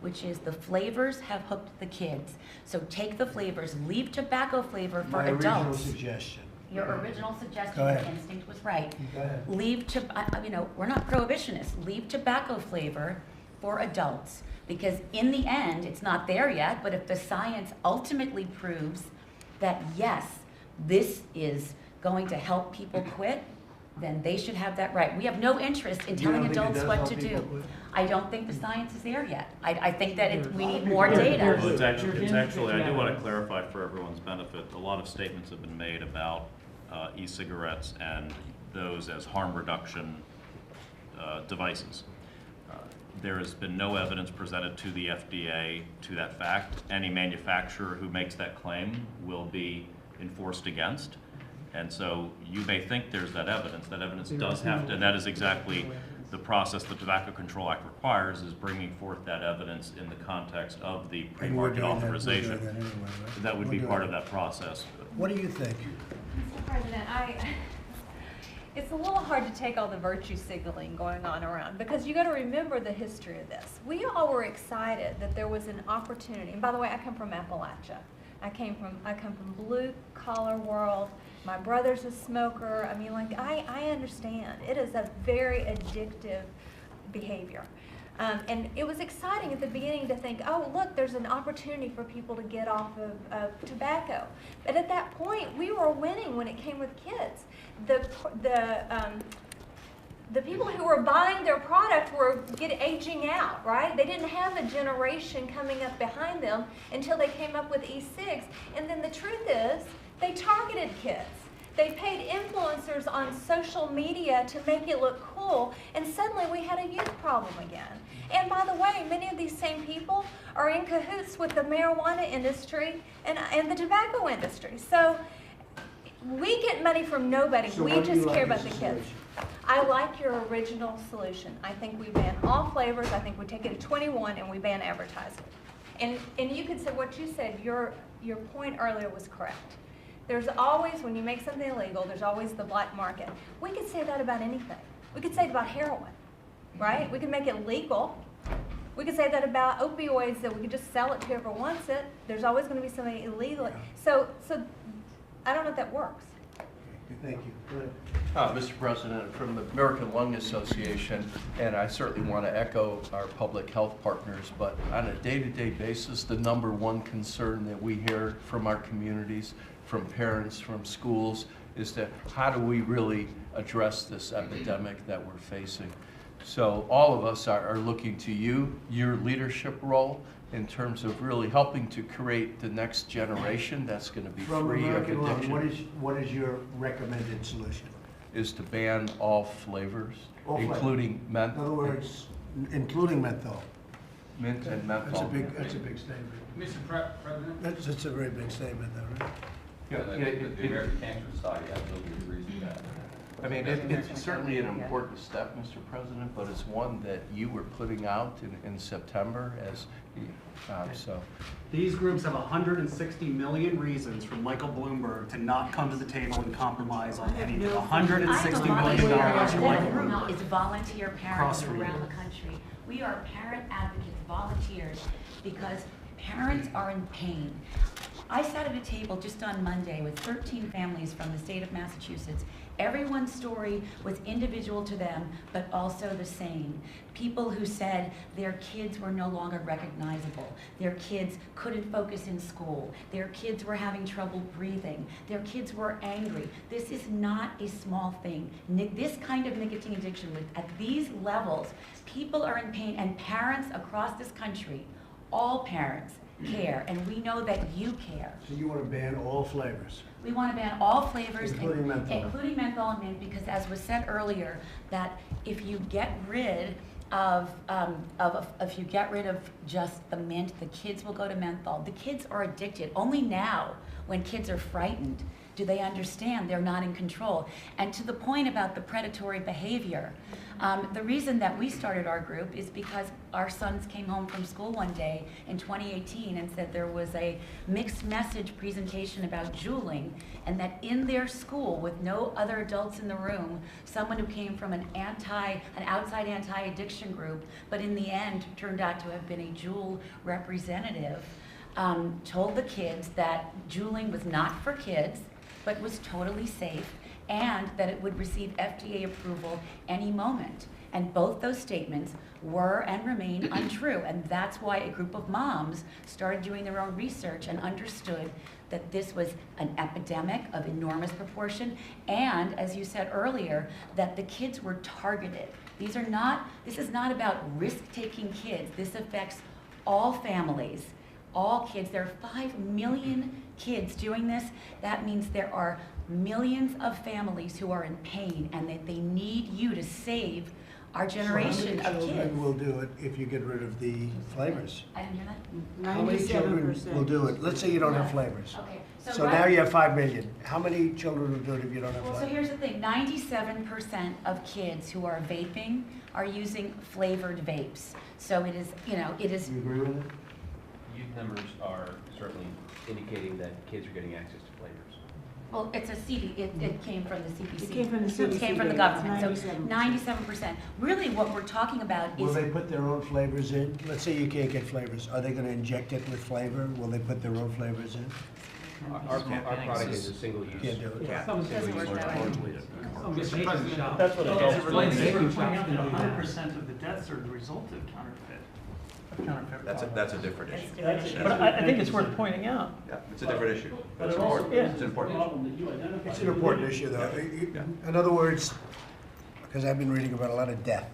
which is the flavors have hooked the kids. So take the flavors, leave tobacco flavor for My original adults. suggestion. Your original suggestion, Go your ahead. instinct was right. Go ahead. Leave we're not prohibitionists. Leave tobacco flavor for adults. Because in the end, it's not there yet, but if the science ultimately proves that yes, this is going to help people quit, then they should have that right. We have no interest in You telling don't think it adults does what help to people do. quit? I don't think the science is there yet. I think that we need more data. Well, it's actually, I do want to clarify for everyone's benefit, a lot of statements have been made about e-cigarettes and those as harm reduction devices. There has been no evidence presented to the FDA to that fact. Any manufacturer who makes that claim will be enforced against. And so you may think there's that evidence. That evidence does have to, and that is exactly the process the Tobacco Control Act requires, is bringing forth that evidence in the context of the pre-market authorization. That would be part of that process. What do you think? Mr. President, it's a little hard to take all the virtue signaling going on around, because you got to remember the history of this. We all were excited that there was an opportunity. And by the way, I come from Appalachia. I come from blue collar world. My brother's a smoker. I mean, like, I understand. It is a very addictive behavior. And it was exciting at the beginning to think, oh, look, there's an opportunity for people to get off of tobacco. But at that point, we were winning when it came with kids. The people who were buying their product were aging out, right? They didn't have a generation coming up behind them until they came up with e-cigs. And then the truth is, they targeted kids. They paid influencers on social media to make it look cool, and suddenly we had a youth problem again. And by the way, many of these same people are in cahoots with the marijuana industry and the tobacco industry. So we get money from nobody. So we what do you just like care as about a the kids. solution? I like your original solution. I think we ban all flavors. I think we take it to 21 and we ban advertising. And you could say what you said. Your point earlier was correct. There's always, when you make something illegal, there's always the black market. We could say that about anything. We could say it about heroin, right? We could make it legal. We could say that about opioids, that we could just sell it to whoever wants it. There's always going to be something illegal. So I don't know if that works. Thank you. Go ahead. Mr. President, from the American Lung Association, and I certainly want to echo our public health partners, but on a day-to-day basis, the #1 concern that we hear from our communities, from parents, from schools, is that how do we really address this epidemic that we're facing? So all of us are looking to you, your leadership role, in terms of really helping to create the next generation that's going to be From free of American Lung, addiction. what is your recommended solution? Is to ban all flavors, All flavors. including menthol. In other words, including menthol. Mint and menthol. That's a big statement. Mr. President? That's a very big statement, though, right? The American Cancer Society absolutely agrees with that. I mean, it's certainly an important step, Mr. President, but it's one that you were putting out in September as, so. These groups have 160 million reasons for Michael Bloomberg to not come to the table and compromise on anything. $160 million for Michael Bloomberg. It's volunteer parents Across from around you. the country. We are parent advocates, volunteers, because parents are in pain. I sat at a table just on Monday with 13 families from the state of Massachusetts. Everyone's story was individual to them, but also the same. People who said their kids were no longer recognizable. Their kids couldn't focus in school. Their kids were having trouble breathing. Their kids were angry. This is not a small thing. This kind of nicotine addiction, at these levels, people are in pain, and parents across this country, all parents, care, and we know that you care. So you want to ban all flavors? We want to ban all flavors, Including menthol. including menthol and mint, because as was said earlier, that if you get rid of just the mint, the kids will go to menthol. The kids are addicted. Only now, when kids are frightened? Do they understand they're not in control? And to the point about the predatory behavior, the reason that we started our group is because our sons came home from school one day in 2018 and said there was a mixed message presentation about juuling, and that in their school, with no other adults in the room, someone who came from an outside anti-addiction group, but in the end turned out to have been a Juul representative, told the kids that juuling was not for kids, but was totally safe, and that it would receive FDA approval any moment. And both those statements were and remain untrue. And that's why a group of moms started doing their own research and understood that this was an epidemic of enormous proportion. And as you said earlier, that the kids were targeted. This is not about risk-taking kids. This affects all families, all kids. There are 5 million kids doing this. That means there are millions of families who are in pain, and that they need you to save our generation So how many of kids. children will do it if you get rid of the flavors? I didn't hear that. How many children 97%. will do it? Let's say you don't have flavors. Okay, So now you have 5 million. How many children will do it if you don't have Well, so flavors? here's the thing, 97% of kids who are vaping are using flavored vapes. So it is, it is. You agree with it? Youth numbers are certainly indicating that kids are getting access to flavors. Well, it's a CD, it came from the CPC. It came from the It CDC came from the data. government, so 97%. Really what we're talking about Will is, they put their own flavors in? Let's say you can't get flavors. Are they going to inject it with flavor? Will they put their own flavors in? Our product is a single use. Can't do it. doesn't work that way. Mr. President, that's what As it adults relates do. to pointing out that 100% of the deaths are the result of counterfeit That's a different issue. But I think it's worth pointing out. Yeah, it's a different issue. But It's it also important. is It's an important issue. problem that you identified. It's an important issue, though. In other words, because I've been reading about a lot of death,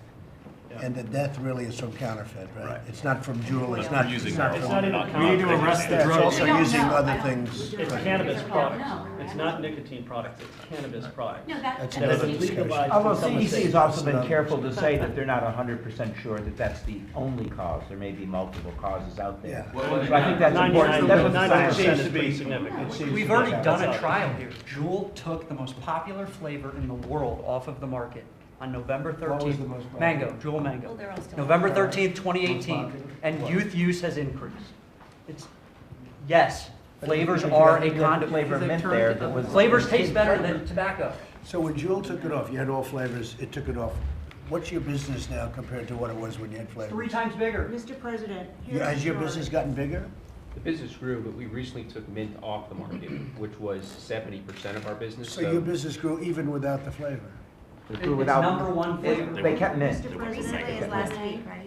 and the death really is from counterfeit, right? It's not from Juul, it's not. It's from- not even We need to arrest the counterfeit. drug. It's also No, using no, other I don't- things. It's Right. cannabis products. No. It's not nicotine products, it's cannabis products. No, that's That have been another discussion. legalized Although in some CDC states. has also been careful to say that they're not 100% sure that that's the only cause. There may be multiple causes out there. Yeah. So I think that's important. That's what the science 99% seems is to pretty be. significant. It seems We've to be already that. done a trial here. Juul took the most popular flavor in the world off of the market on November 13th. What was the most popular? Mango, Juul Mango. Well, they're all still November popular. 13th, 2018, and youth use has increased. Yes, flavors But are you a had conduit. flavor mint there that was. Flavors taste better than tobacco. So when Juul took it off, you had all flavors, it took it off. What's your business now compared to what it was when you had flavors? 3 times bigger. Mr. President, Has your business gotten bigger? The business grew, but we recently took mint off the market, which was 70% of our business. So your business grew even without the flavor? It's number one flavor. They kept mint. Mr. President, Recently is last week, right?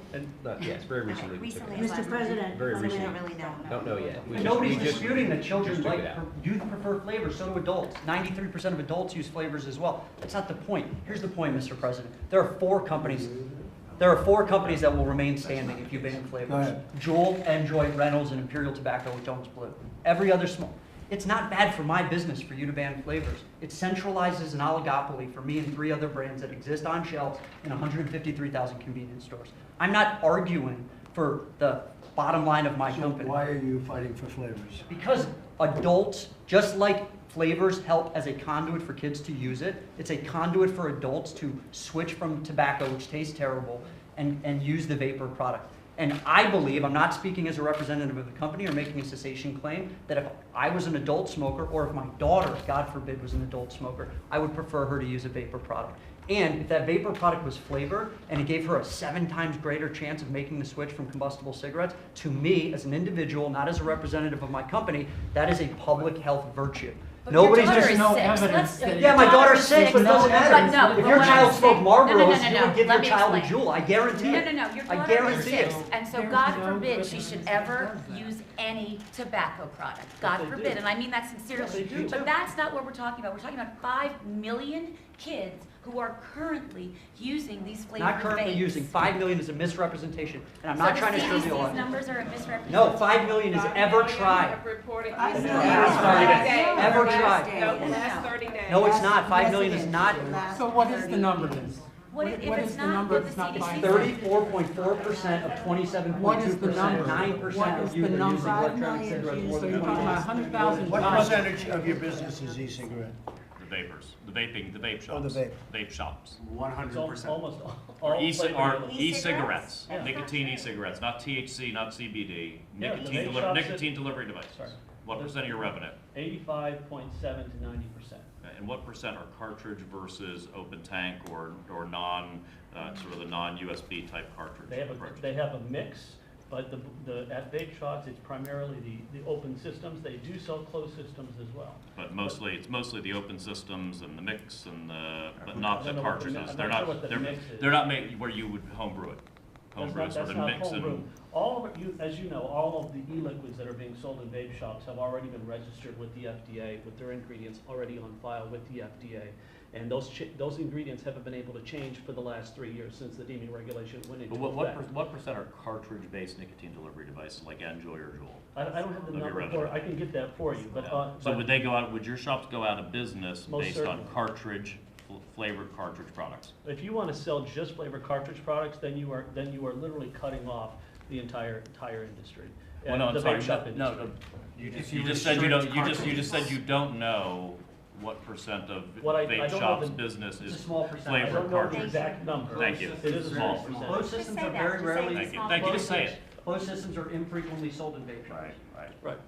Yes, very recently. we took it Recently is out. last Mr. President, Very So we recently. don't really know. Don't know yet. We And just- nobody's we just- disputing that children just took like, it out. youth prefer flavors, so do adults. 93% of adults use flavors as well. That's not the point. Here's the point, Mr. President. There are 4 companies that will remain standing if you ban Go flavors. ahead. Juul, Enjoy, Reynolds, and Imperial Tobacco with Jones Blue. Every other small. It's not bad for my business for you to ban flavors. It centralizes an oligopoly for me and 3 other brands that exist on shelves in 153,000 convenience stores. I'm not arguing for the bottom line of my So company. why are you fighting for flavors? Because adults, just like flavors help as a conduit for kids to use it, it's a conduit for adults to switch from tobacco, which tastes terrible, and use the vapor product. And I believe, I'm not speaking as a representative of the company or making a cessation claim, that if I was an adult smoker, or if my daughter, God forbid, was an adult smoker, I would prefer her to use a vapor product. And if that vapor product was flavored and it gave her a 7 times greater chance of making the switch from combustible cigarettes, to me, as an individual, not as a representative of my company, that is a public health virtue. But Nobody's your daughter just is no 6. evidence. Let's- Yeah, my daughter's 6, but it doesn't matter. But no, If but your what child I'm smoked saying- Marlboros, no, you would give your let me child a explain. Juul. I guarantee it. No, your I daughter is guarantee 6, it. and so God forbid she should ever use any tobacco product. God forbid, and I mean that sincerely. But that's not what we're talking about. We're talking about 5 million kids who are currently using these flavored Not currently vapes. using. 5 million is a misrepresentation, and I'm So not the trying to CDC's trivialize. numbers are a misrepresentation. No, 5 million is ever tried. Ever tried. No, last 30 days. No, it's not. 5 million is not. So what is the number then? What if What it's is the not number what that's the not CDC defined? says? 34.4% of 27.2%, What is the number? 9% What of is youth the are number? using 5 electronic million cigarettes more users, than you're talking 21. about 100,000 What jobs. percentage of your business is e-cigarette? The vapors, the vaping, the vape shops. Oh, the vape. Vape shops. 100%. Almost Or all flavors. e-cigarettes, Yeah. nicotine e-cigarettes, not THC, not CBD, Yeah, the nicotine, vape shops nicotine delivery devices. Sorry. What percent of your revenue? 85.7 to 90%. And what percent are cartridge versus open tank or non, sort of the non-USB type cartridge? They have a mix, but at vape shops, it's primarily the open systems. They do sell closed systems as well. But mostly, it's mostly the open systems and the mix and but not the I don't know what the mi- cartridges. I'm They're not sure not, what the they're, mix is. they're not made where you would homebrew it. Homebrew That's sort of not mix homebrew. and. All of it, as you know, all of the e-liquids that are being sold in vape shops have already been registered with the FDA, with their ingredients already on file with the FDA. And those ingredients haven't been able to change for the last 3 years since the deeming regulation went into But effect. what percent are cartridge-based nicotine delivery devices like Enjoy or Juul? I don't have the of your number revenue? for it. I can get that for you, but. So but would they go out, would your shops go out of business Most based on certainly. cartridge, flavored cartridge products? If you want to sell just flavored cartridge products, then you are literally cutting off the entire industry. Well, no, The I'm sorry, vape shop no, industry. you just said you don't, you just said you don't know what percent of What I vape don't know shops' the- business It's is a small percent. I flavored don't know the cartridge. exact number. Thank you. It is a small percent. Closed systems are very rarely. Thank you. Thank you, just say it. Closed systems are infrequently sold in vape shops. Right.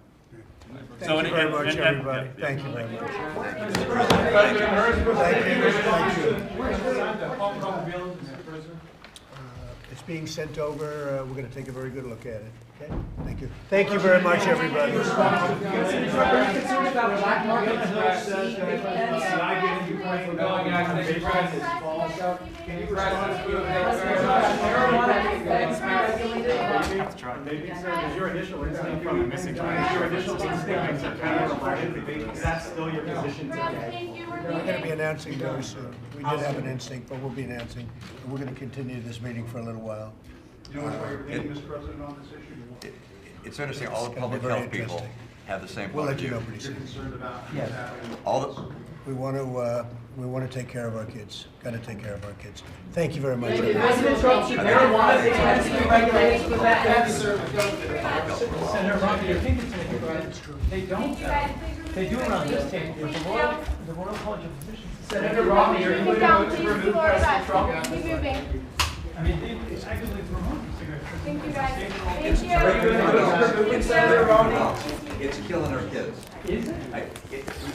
Thank you very much, everybody. Thank you very much. It's being sent over. We're going to take a very good look at it. Okay? Thank you. Thank you very much, everybody. Your initial instinct from the missing your initial instinct to counter, that's still your position today. We're going to be announcing very soon. We did have an instinct, but we'll be announcing. We're going to continue this meeting for a little while. You know what you're thinking, Mr. President, on this issue? It's interesting, all the It's gonna be public very health people interesting. have the same We'll point let of you know view. pretty You're soon. concerned about Yes. what's happening. All the, We want to take care of our kids. Got to take care of our kids. Thank you very much. President Trump should marijuana be regulated for that. Senator Romney, I think it's they don't. They do around this table. There's the Royal College of Physicians. Senator Romney, are you going to remove President Trump? I mean, it's actively promoting cigarettes. Thank you, guys. it's, Senator Romney? it's killing our kids. Is it?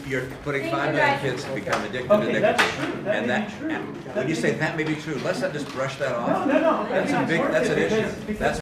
You're putting Thank 5 you, million guys. kids to become addicted to Okay, nicotine. that's true. That And may be true. when you say that may be true, let's not just brush that off. No. That's a big, that's an issue. Because That's